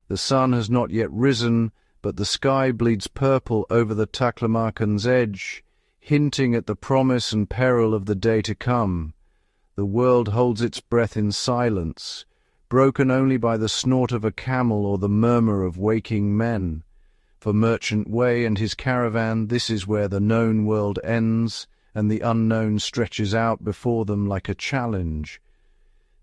The sun has not yet risen, but the sky bleeds purple over the Taklamakan's edge, hinting at the promise and peril of the day to come. The world holds its breath in silence, broken only by the snort of a camel or the murmur of waking men. For Merchant Way and his caravan, this is where the known world ends, and the unknown stretches out before them like a challenge.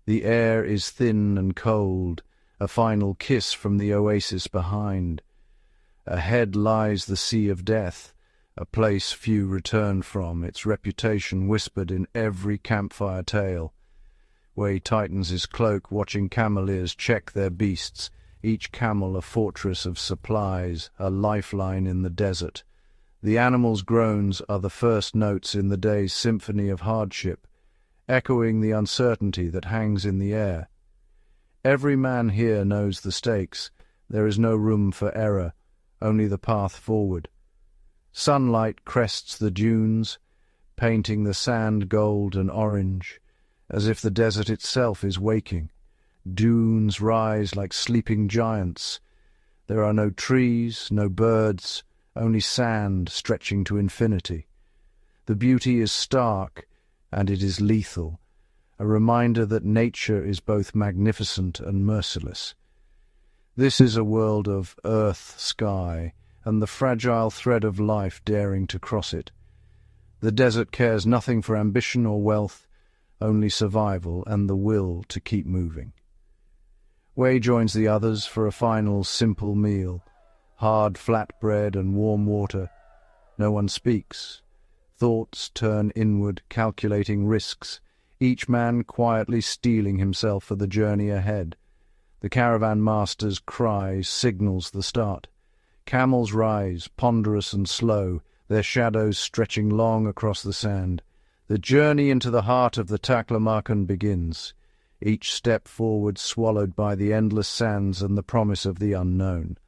The air is thin and cold, a final kiss from the oasis behind. Ahead lies the Sea of Death, a place few return from, its reputation whispered in every campfire tale. Way tightens his cloak, watching cameleers check their beasts, each camel a fortress of supplies, a lifeline in the desert. The animal's groans are the first notes in the day's symphony of hardship, echoing the uncertainty that hangs in the air. Every man here knows the stakes. There is no room for error, only the path forward. Sunlight crests the dunes, painting the sand gold and orange, as if the desert itself is waking. Dunes rise like sleeping giants. There are no trees, no birds, only sand stretching to infinity. The beauty is stark, and it is lethal, a reminder that nature is both magnificent and merciless. This is a world of earth, sky, and the fragile thread of life daring to cross it. The desert cares nothing for ambition or wealth, only survival and the will to keep moving. Way joins the others for a final simple meal, hard flatbread and warm water. No one speaks. Thoughts turn inward, calculating risks, each man quietly steeling himself for the journey ahead. The caravan master's cry signals the start. Camels rise, ponderous and slow, their shadows stretching long across the sand. The journey into the heart of the Taklamakan begins, each step forward swallowed by the endless sands and the promise of the unknown.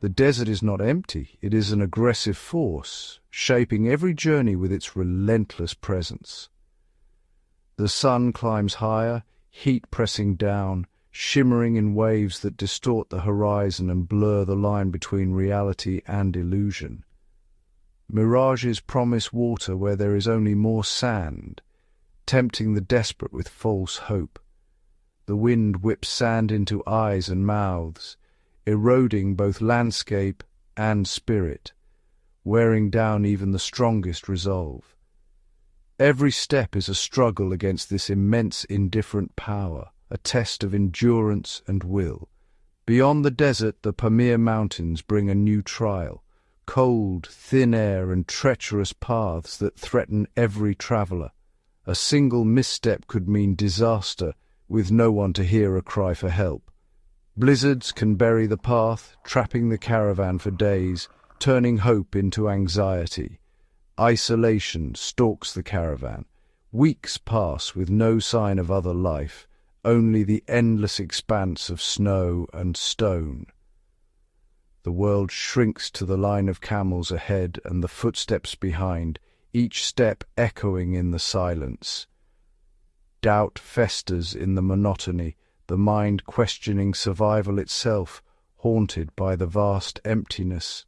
The desert is not empty, it is an aggressive force, shaping every journey with its relentless presence. The sun climbs higher, heat pressing down, shimmering in waves that distort the horizon and blur the line between reality and illusion. Mirages promise water where there is only more sand, tempting the desperate with false hope. The wind whips sand into eyes and mouths, eroding both landscape and spirit, wearing down even the strongest resolve. Every step is a struggle against this immense indifferent power, a test of endurance and will. Beyond the desert, the Pamir Mountains bring a new trial, cold, thin air and treacherous paths that threaten every traveller. A single misstep could mean disaster, with no one to hear a cry for help. Blizzards can bury the path, trapping the caravan for days, turning hope into anxiety. Isolation stalks the caravan. Weeks pass with no sign of other life, only the endless expanse of snow and stone. The world shrinks to the line of camels ahead and the footsteps behind, each step echoing in the silence. Doubt festers in the monotony, the mind questioning survival itself, haunted by the vast emptiness.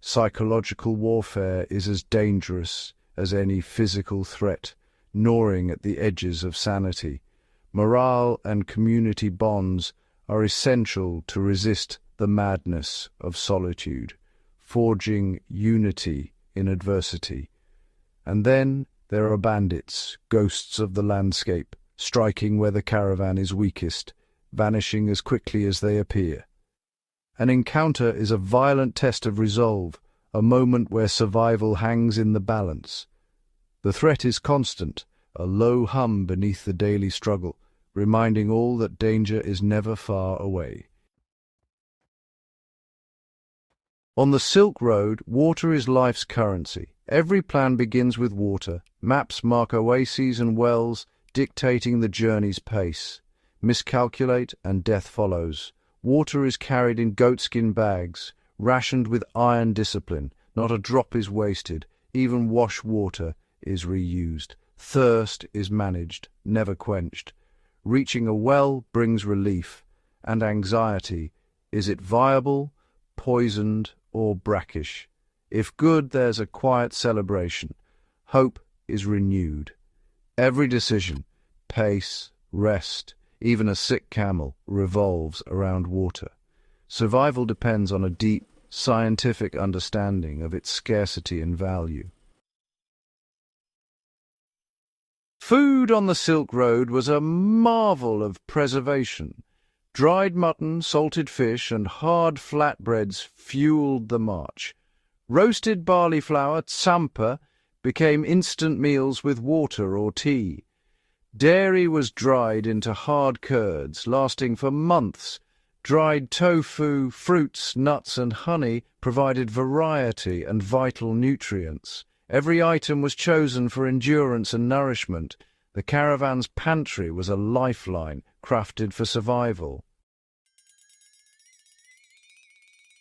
Psychological warfare is as dangerous as any physical threat, gnawing at the edges of sanity. Morale and community bonds are essential to resist the madness of solitude, forging unity in adversity. And then there are bandits, ghosts of the landscape, striking where the caravan is weakest, vanishing as quickly as they appear. An encounter is a violent test of resolve, a moment where survival hangs in the balance. The threat is constant, a low hum beneath the daily struggle, reminding all that danger is never far away. On the Silk Road, water is life's currency. Every plan begins with water. Maps mark oases and wells, dictating the journey's pace. Miscalculate and death follows. Water is carried in goatskin bags, rationed with iron discipline. Not a drop is wasted. Even wash water is reused. Thirst is managed, never quenched. Reaching a well brings relief and anxiety. Is it viable, poisoned, or brackish? If good, there's a quiet celebration. Hope is renewed. Every decision, pace, rest, even a sick camel, revolves around water. Survival depends on a deep, scientific understanding of its scarcity and value. Food on the Silk Road was a marvel of preservation. Dried mutton, salted fish, and hard flatbreads fueled the march. Roasted barley flour, tsampa, became instant meals with water or tea. Dairy was dried into hard curds, lasting for months. Dried tofu, fruits, nuts, and honey provided variety and vital nutrients. Every item was chosen for endurance and nourishment. The caravan's pantry was a lifeline crafted for survival.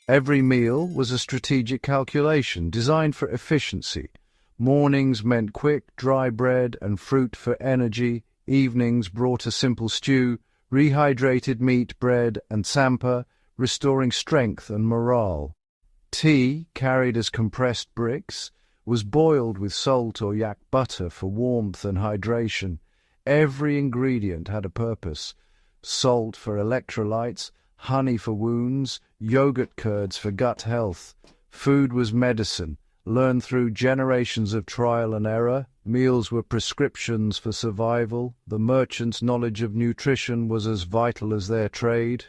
Every meal was a strategic calculation designed for efficiency. Mornings meant quick, dry bread and fruit for energy. Evenings brought a simple stew, rehydrated meat, bread, and tsampa, restoring strength and morale. Tea, carried as compressed bricks, was boiled with salt or yak butter for warmth and hydration. Every ingredient had a purpose. Salt for electrolytes, honey for wounds, yogurt curds for gut health. Food was medicine, learned through generations of trial and error. Meals were prescriptions for survival. The merchants' knowledge of nutrition was as vital as their trade.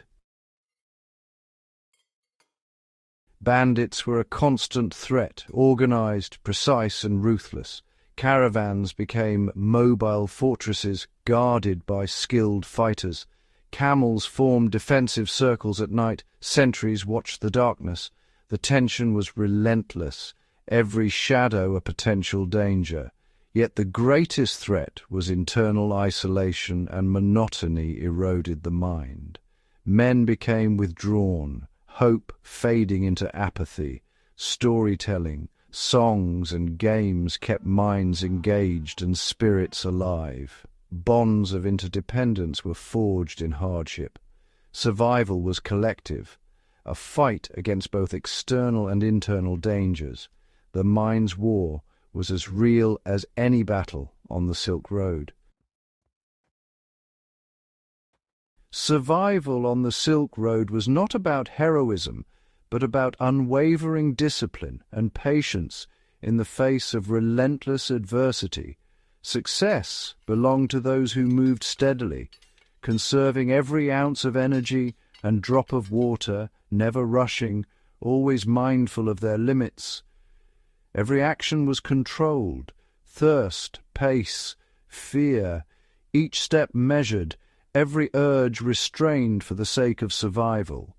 Bandits were a constant threat, organized, precise, and ruthless. Caravans became mobile fortresses guarded by skilled fighters. Camels formed defensive circles at night. Sentries watched the darkness. The tension was relentless, every shadow a potential danger. Yet the greatest threat was internal isolation, and monotony eroded the mind. Men became withdrawn, hope fading into apathy. Storytelling, songs and games kept minds engaged and spirits alive. Bonds of interdependence were forged in hardship. Survival was collective, a fight against both external and internal dangers. The mind's war was as real as any battle on the Silk Road. Survival on the Silk Road was not about heroism, but about unwavering discipline and patience in the face of relentless adversity. Success belonged to those who moved steadily, conserving every ounce of energy and drop of water, never rushing, always mindful of their limits. Every action was controlled, thirst, pace, fear, each step measured, every urge restrained for the sake of survival.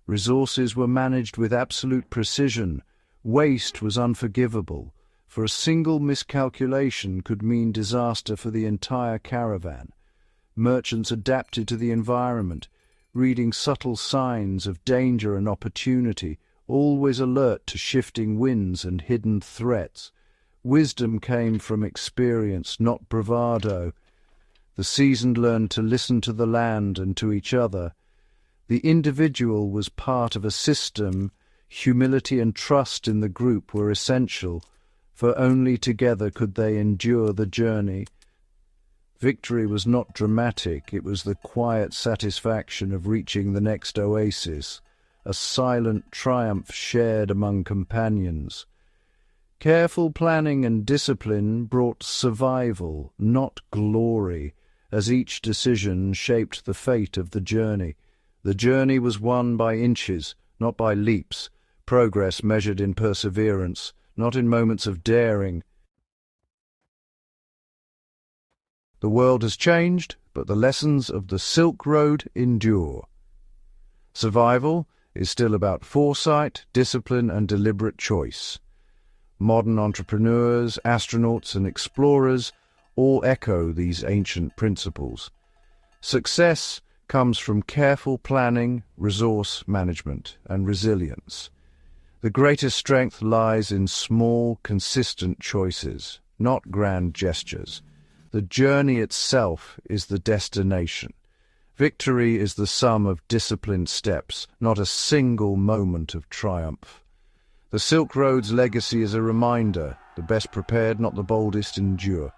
Resources were managed with absolute precision. Waste was unforgivable, for a single miscalculation could mean disaster for the entire caravan. Merchants adapted to the environment, reading subtle signs of danger and opportunity, always alert to shifting winds and hidden threats. Wisdom came from experience, not bravado. The seasoned learned to listen to the land and to each other. The individual was part of a system. Humility and trust in the group were essential, for only together could they endure the journey. Victory was not dramatic, it was the quiet satisfaction of reaching the next oasis, a silent triumph shared among companions. Careful planning and discipline brought survival, not glory, as each decision shaped the fate of the journey. The journey was won by inches, not by leaps, progress measured in perseverance, not in moments of daring. The world has changed, but the lessons of the Silk Road endure. Survival is still about foresight, discipline, and deliberate choice. Modern entrepreneurs, astronauts, and explorers all echo these ancient principles. Success comes from careful planning, resource management, and resilience. The greatest strength lies in small, consistent choices, not grand gestures. The journey itself is the destination. Victory is the sum of disciplined steps, not a single moment of triumph. The Silk Road's legacy is a reminder: the best prepared, not the boldest, endure.